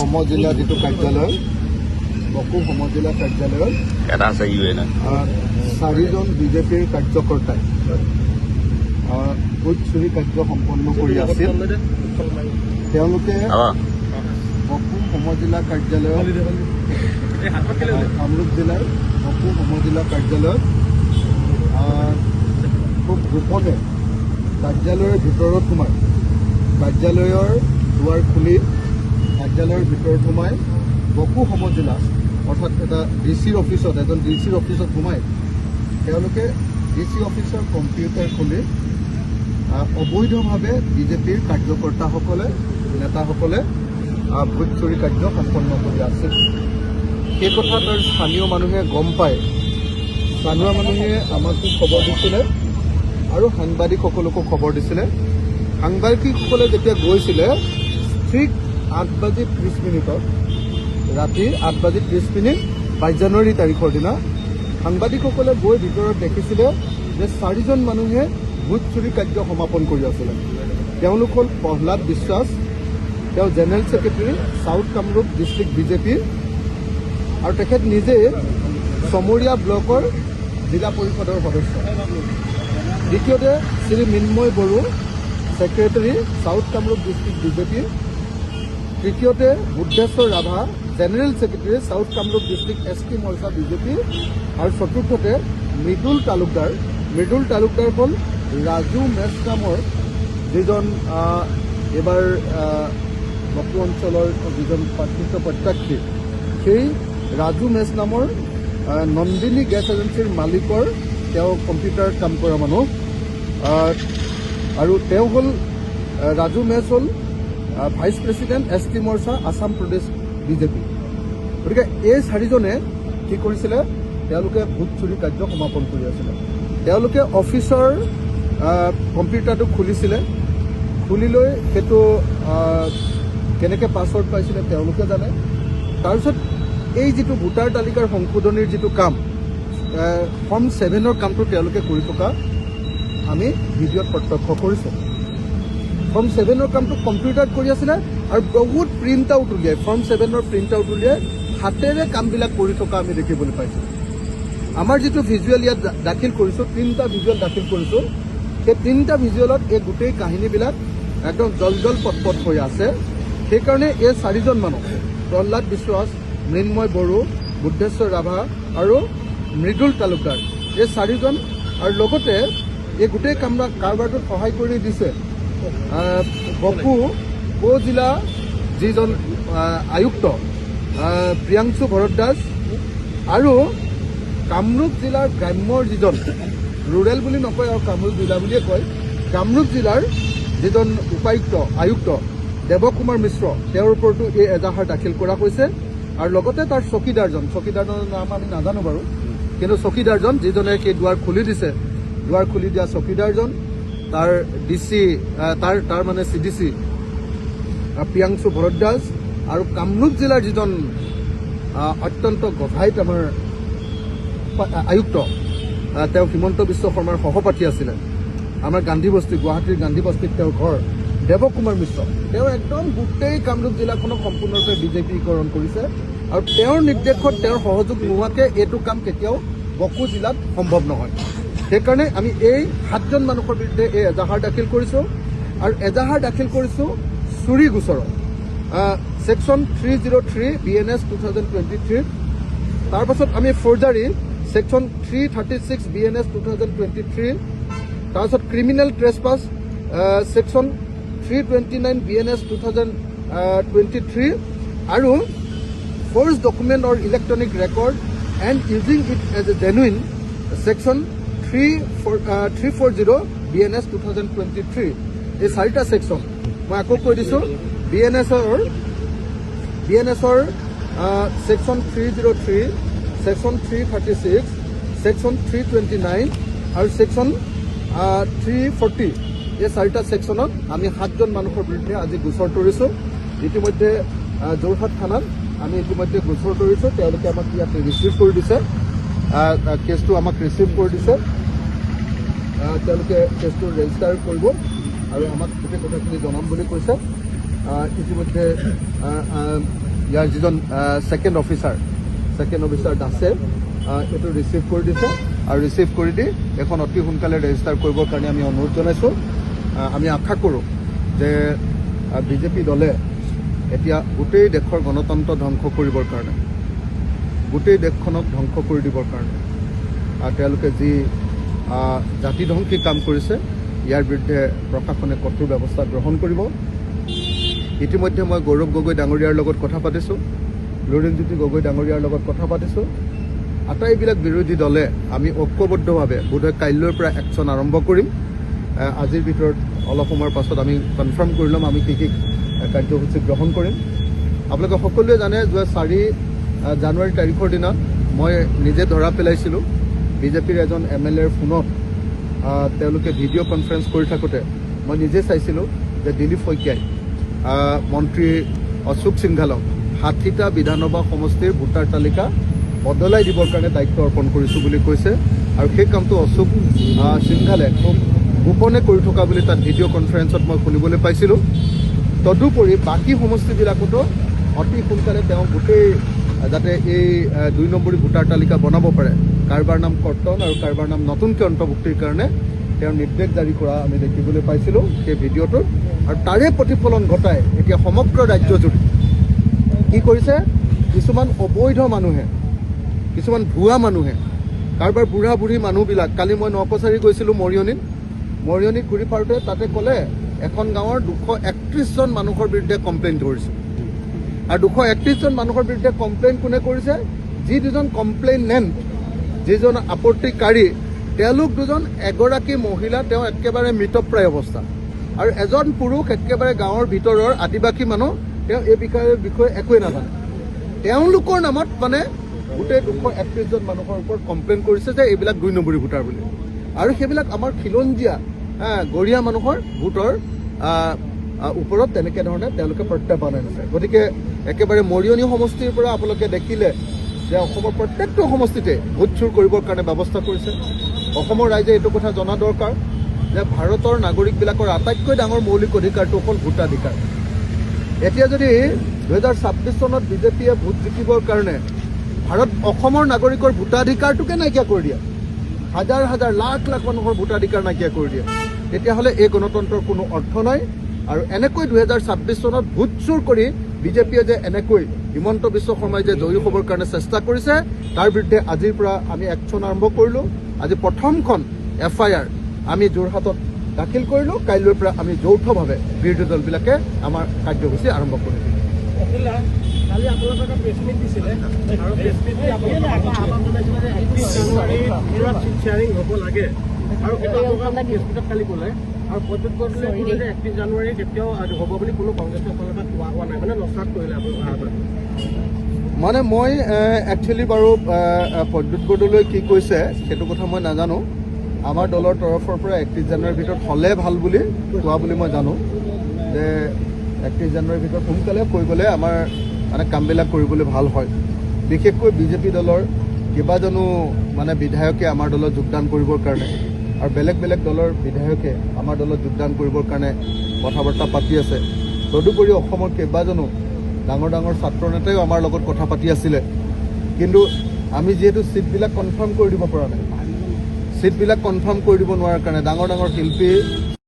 সমজিলা যিটো কাৰ্যালয় বকো সমজিলা কাৰ্যালয়ত এটা আছে ইউএন 4জন বিজেপিৰ কাৰ্যকৰ্তাই ভোট চুৰি কাৰ্য সম্পন্ন কৰি আছিল। তেওঁলোকে বকো সমজিলা কাৰ্যালয়ত কামৰূপ জিলাৰ বকো সমজিলা কাৰ্যালয়ত খুব গোপনে কাৰ্যালয়ৰ ভিতৰত সোমাই কাৰ্যালয়ৰ দুৱাৰ খুলি কাৰ্যালয়ৰ ভিতৰত সোমাই বকো সমজিলা অৰ্থাৎ এটা ডিচিৰ অফিচত এজন ডিচিৰ অফিচত সোমাই তেওঁলোকে ডিচি অফিচৰ কম্পিউটাৰ খুলি অবৈধভাৱে বিজেপিৰ কাৰ্যকৰ্তাসকলে নেতাসকলে ভোট চুৰি কাৰ্য সম্পন্ন কৰি আছিল। সেই কথা তাৰ স্থানীয় মানুহে গম পায়। স্থানীয় মানুহে আমাকো খবৰ দিছিলে আৰু সাংবাদিকসকলকো খবৰ দিছিলে। সাংবাদিকসকলে যেতিয়া গৈছিলে ঠিক 8:30 ৰাতি 8:30 22 জানুৱাৰী তাৰিখৰ দিনা সাংবাদিকসকলে গৈ ভিতৰত দেখিছিলে যে 4জন মানুহে ভোট চুৰি কাৰ্য সমাপন কৰি আছিলে। তেওঁলোক হ'ল প্ৰহ্লাদ বিশ্বাস, তেওঁ general secretary south Kamrup district BJP আৰু তেখেত নিজে চমৰীয়া ব্লকৰ জিলা পৰিষদৰ সদস্য। দ্বিতীয়তে Shri Mrinmoy Boro, secretary south Kamrup district BJP. তৃতীয়তে Budheswar Rabha, general secretary south Kamrup district ST Morcha BJP আৰু চতুৰ্থতে মৃদুল তালুকদাৰ হ'ল ৰাজু মেছ নামৰ যিজন এইবাৰ বকো অঞ্চলৰ যিজন প্ৰাৰ্থিত প্ৰত্যাশী, সেই ৰাজু মেছ নামৰ নন্দিনী গেছ এজেঞ্চিৰ মালিকৰ তেওঁ কম্পিউটাৰত কাম কৰা মানুহ আৰু তেওঁ হ'ল ৰাজু মেছ হ'ল ভাইচ প্ৰেচিডেণ্ট ST মৰ্চা আছাম প্ৰদেশ বিজেপি। গতিকে এই 4জনে কি কৰিছিলে, তেওঁলোকে ভোট চুৰি কাৰ্য সমাপন কৰি আছিলে। তেওঁলোকে অফিচৰ কম্পিউটাৰটো খুলিছিলে, খুলি লৈ সেইটো কেনেকৈ পাছৱৰ্ড পাইছিলে তেওঁলোকে জানে। তাৰপিছত এই যিটো ভোটাৰ তালিকাৰ সংশোধনীৰ যিটো কাম ফৰ্ম 7ৰ কামটো তেওঁলোকে কৰি থকা আমি ভিডিঅ'ত প্ৰত্যক্ষ কৰিছোঁ। ফৰ্ম 7ৰ কামটো কম্পিউটাৰত কৰি আছিলে আৰু বহুত প্ৰিণ্ট আউট উলিয়াই ফৰ্ম 7ৰ প্ৰিণ্ট আউট উলিয়াই হাতেৰে কামবিলাক কৰি থকা আমি দেখিবলৈ পাইছোঁ। আমাৰ যিটো ভিজুৱেল ইয়াত দাখিল কৰিছোঁ, 3টা ভিজুৱেল দাখিল কৰিছোঁ, সেই 3টা ভিজুৱেলত এই গোটেই কাহিনীবিলাক একদম জল পটপট হৈ আছে। সেইকাৰণে এই 4জন মানুহ প্ৰহ্লাদ বিশ্বাস, মৃন্ময় বড়ো, বুদ্ধেশ্বৰ ৰাভা আৰু মৃদুল তালুকদাৰ, এই 4জন আৰু লগতে এই গোটেই কাৰবাৰটোত সহায় কৰি দিছে বকো উপজিলা যিজন আয়ুক্ত প্ৰিয়াংশু ভৰদ্বাজ আৰু কামৰূপ জিলাৰ গ্ৰাম্যৰ যিজন ৰুৰেল বুলি নকয় আৰু কামৰূপ জিলা বুলিয়ে কয়, কামৰূপ জিলাৰ যিজন আয়ুক্ত দেৱকুমাৰ মিশ্ৰ, তেওঁৰ ওপৰতো এই এজাহাৰ দাখিল কৰা হৈছে। আৰু লগতে তাৰ চকীদাৰজনৰ নাম আমি নাজানো বাৰু, কিন্তু চকীদাৰজন যিজনে সেই দুৱাৰ খুলি দিছে, দুৱাৰ খুলি দিয়া চকীদাৰজন, তাৰ ডিচি তাৰ মানে CDC প্ৰিয়াংশু ভৰদ্বাজ আৰু কামৰূপ জিলাৰ যিজন অত্যন্ত গভাইত আমাৰ আয়ুক্ত, তেওঁ হিমন্ত বিশ্ব শৰ্মাৰ সহপাঠী আছিলে। আমাৰ গুৱাহাটীৰ গান্ধী বস্তিত তেওঁৰ ঘৰ, দেৱকুমাৰ মিশ্ৰ, তেওঁ একদম গোটেই কামৰূপ জিলাখনক সম্পূৰ্ণৰূপে বিজেপিকৰণ কৰিছে আৰু তেওঁৰ নিৰ্দেশত তেওঁৰ সহযোগ নোহোৱাকৈ এইটো কাম কেতিয়াও বকো জিলাত সম্ভৱ নহয়। সেইকাৰণে আমি এই 7জন মানুহৰ বিৰুদ্ধে এই এজাহাৰ দাখিল কৰিছোঁ আৰু এজাহাৰ দাখিল কৰিছোঁ চুৰি গোচৰত ছেকশ্যন 303 BNS 2023। তাৰপাছত আমি ফৰ্জাৰী ছেকশ্যন 336 BNS 2023, তাৰপিছত ক্ৰিমিনেল ট্ৰেছপাছ ছেকশ্যন 329 BNS 2023 আৰু forge document or electronic record and using it as a genuine section 340 BNS 2023। এই 4টা ছেকশ্যন মই আকৌ কৈ দিছোঁ। BNSৰ ছেকশ্যন 303, ছেকশ্যন 336, ছেকশ্যন 329 আৰু ছেকশ্যন 340, এই 4টা ছেকশ্যনত আমি 7জন মানুহৰ বিৰুদ্ধে আজি গোচৰ তৰিছোঁ। ইতিমধ্যে যোৰহাট থানাত আমি ইতিমধ্যে গোচৰ তৰিছোঁ। তেওঁলোকে আমাক ইয়াত ৰিচিভ কৰি দিছে, কেছটো আমাক ৰিচিভ কৰি দিছে। তেওঁলোকে কেছটো ৰেজিষ্টাৰ কৰিব আৰু আমাক গোটেই কথাখিনি জনাম বুলি কৈছে। ইতিমধ্যে ইয়াৰ যিজন ছেকেণ্ড অফিচাৰ দাসে এইটো ৰিচিভ কৰি দিছে আৰু ৰিচিভ কৰি দি এখন অতি সোনকালে ৰেজিষ্টাৰ কৰিবৰ কাৰণে আমি অনুৰোধ জনাইছোঁ। আমি আশা কৰোঁ যে বিজেপি দলে এতিয়া গোটেই দেশৰ গণতন্ত্ৰ ধ্বংস কৰিবৰ কাৰণে, গোটেই দেশখনক ধ্বংস কৰি দিবৰ কাৰণে তেওঁলোকে যি জাতিধ্বংসী কাম কৰিছে, ইয়াৰ বিৰুদ্ধে প্ৰশাসনে কঠোৰ ব্যৱস্থা গ্ৰহণ কৰিব। ইতিমধ্যে মই গৌৰৱ গগৈ ডাঙৰীয়াৰ লগত কথা পাতিছোঁ, লুৰিণজ্যোতি গগৈ ডাঙৰীয়াৰ লগত কথা পাতিছোঁ। আটাইবিলাক বিৰোধী দলে আমি ঐক্যবদ্ধভাৱে বোধহয় কাইলৈৰ পৰা একশ্যন আৰম্ভ কৰিম। আজিৰ ভিতৰত অলপ সময়ৰ পাছত আমি কনফাৰ্ম কৰি ল'ম আমি কি কি কাৰ্যসূচী গ্ৰহণ কৰিম। আপোনালোকে সকলোৱে জানে যোৱা 4 জানুৱাৰী তাৰিখৰ দিনা মই নিজে ধৰা পেলাইছিলোঁ বিজেপিৰ এজন MLAৰ ফোনত তেওঁলোকে ভিডিঅ' কনফাৰেন্স কৰি থাকোঁতে মই নিজে চাইছিলোঁ যে দিলীপ শইকীয়াই মন্ত্ৰী অশোক সিংঘালক 60টা বিধানসভা সমষ্টিৰ ভোটাৰ তালিকা বদলাই দিবৰ কাৰণে দায়িত্ব অৰ্পণ কৰিছোঁ বুলি কৈছে আৰু সেই কামটো অশোক সিংঘালে খুব গোপনে কৰি থকা বুলি তাত ভিডিঅ' কনফাৰেন্সত মই শুনিবলৈ পাইছিলোঁ। তদুপৰি বাকী সমষ্টিবিলাকতো অতি সোনকালে তেওঁ গোটেই যাতে এই 2 নম্বৰী ভোটাৰ তালিকা বনাব পাৰে, কাৰোবাৰ নাম কৰ্তন আৰু কাৰোবাৰ নাম নতুনকৈ অন্তৰ্ভুক্তিৰ কাৰণে তেওঁ নিৰ্দেশ জাৰি কৰা আমি দেখিবলৈ পাইছিলোঁ সেই ভিডিঅ'টোত। আৰু তাৰে প্ৰতিফলন ঘটাই এতিয়া সমগ্ৰ ৰাজ্যজুৰি কি কৰিছে, কিছুমান অবৈধ মানুহে, কিছুমান ভুৱা মানুহে, কাৰোবাৰ বুঢ়া বুঢ়ী মানুহবিলাক, কালি মই নকছাৰী গৈছিলোঁ মৰিয়নিত ঘূৰি পাৰোঁতে তাতে ক'লে এখন গাঁৱৰ 231জন মানুহৰ বিৰুদ্ধে কমপ্লেইন কৰিছে। আৰু 231জন মানুহৰ বিৰুদ্ধে কমপ্লেইন কোনে কৰিছে, যি দুজন কমপ্লেইনেণ্ট, যিজন আপত্তিকাৰী তেওঁলোক দুজন, এগৰাকী মহিলা তেওঁ একেবাৰে মৃতপ্ৰায় অৱস্থা আৰু এজন পুৰুষ একেবাৰে গাঁৱৰ ভিতৰৰ আদিবাসী মানুহ, তেওঁ এই বিষয়ে একোৱেই নাজানে। তেওঁলোকৰ নামত মানে গোটেই 231জন মানুহৰ ওপৰত কমপ্লেইন কৰিছে যে এইবিলাক 2 নম্বৰী ভোটাৰ বুলি। আৰু সেইবিলাক আমাৰ খিলঞ্জীয়া গৰীয়া মানুহৰ ভোটৰ ওপৰত তেনেকৈ ধৰণে তেওঁলোকে প্ৰত্যাহ্বান আনিছে। গতিকে একেবাৰে মৰিয়নি সমষ্টিৰ পৰা আপোনালোকে দেখিলে যে অসমৰ প্ৰত্যেকটো সমষ্টিতে ভোট চুৰ কৰিবৰ কাৰণে ব্যৱস্থা কৰিছে। অসমৰ ৰাইজে এইটো কথা জনা দৰকাৰ যে ভাৰতৰ নাগৰিকবিলাকৰ আটাইতকৈ ডাঙৰ মৌলিক অধিকাৰটো হ'ল ভোটাধিকাৰ। এতিয়া যদি 2026 চনত বিজেপিয়ে ভোট জিকিবৰ কাৰণে অসমৰ নাগৰিকৰ ভোটাধিকাৰটোকে নাইকিয়া কৰি দিয়ে, হাজাৰ হাজাৰ লাখ লাখ মানুহৰ ভোটাধিকাৰ নাইকিয়া কৰি দিয়ে, তেতিয়াহ'লে এই গণতন্ত্ৰৰ কোনো অৰ্থ নাই। আৰু এনেকৈ 2026 চনত ভোট চুৰ কৰি বিজেপিয়ে যে এনেকৈ হিমন্ত বিশ্ব শৰ্মাই যে জয়ী হ'বৰ কাৰণে চেষ্টা কৰিছে, তাৰ বিৰুদ্ধে আজিৰ পৰা আমি একশ্যন আৰম্ভ কৰিলোঁ। আজি প্ৰথমখন FIR আমি যোৰহাটত দাখিল কৰিলোঁ। কাইলৈৰ পৰা আমি যৌথভাৱে বিৰোধী দলবিলাকে আমাৰ কাৰ্যসূচী আৰম্ভ কৰিম। কালি আপোনালোকে এটা প্ৰেছ মিট দিছিলে আৰু প্ৰেছ মিট দি আপোনালোকে আহ্বান জনাইছিলে যে 31 জানুৱাৰীত চিট শ্বেয়াৰিং হ'ব লাগে আৰু সেইটো আপোনালোকে প্ৰেছ মিটত কালি ক'লে আৰু প্ৰত্যেক ক'লে যে 31 জানুৱাৰীত এতিয়াও হ'ব বুলি কোনো কংগ্ৰেছৰ ফালৰ পৰা কোৱা হোৱা নাই, মানে নস্বাত কৰিলে আপোনালোকে। মানে মই একচুৱেলি বাৰু প্ৰদ্যুৎ বৰদলৈ কি কৈছে সেইটো কথা মই নাজানো। আমাৰ দলৰ তৰফৰ পৰা 31 জানুৱাৰীৰ ভিতৰত হ'লে ভাল বুলি কোৱা বুলি মই জানো যে 31 জানুৱাৰীৰ ভিতৰত সোনকালে কৈ গ'লে আমাৰ মানে কামবিলাক কৰিবলৈ ভাল হয়। বিশেষকৈ বিজেপি দলৰ কেইবাজনো মানে বিধায়কে আমাৰ দলত যোগদান কৰিবৰ কাৰণে আৰু বেলেগ বেলেগ দলৰ বিধায়কে আমাৰ দলত যোগদান কৰিবৰ কাৰণে কথা বাৰ্তা পাতি আছে। তদুপৰি অসমৰ কেইবাজনো ডাঙৰ ডাঙৰ ছাত্ৰ নেতাইও আমাৰ লগত কথা পাতি আছিলে। কিন্তু আমি যিহেতু ছিটবিলাক কনফাৰ্ম কৰি দিব পৰা নাই, ছিটবিলাক কনফাৰ্ম কৰি দিব নোৱাৰাৰ কাৰণে ডাঙৰ ডাঙৰ শিল্পী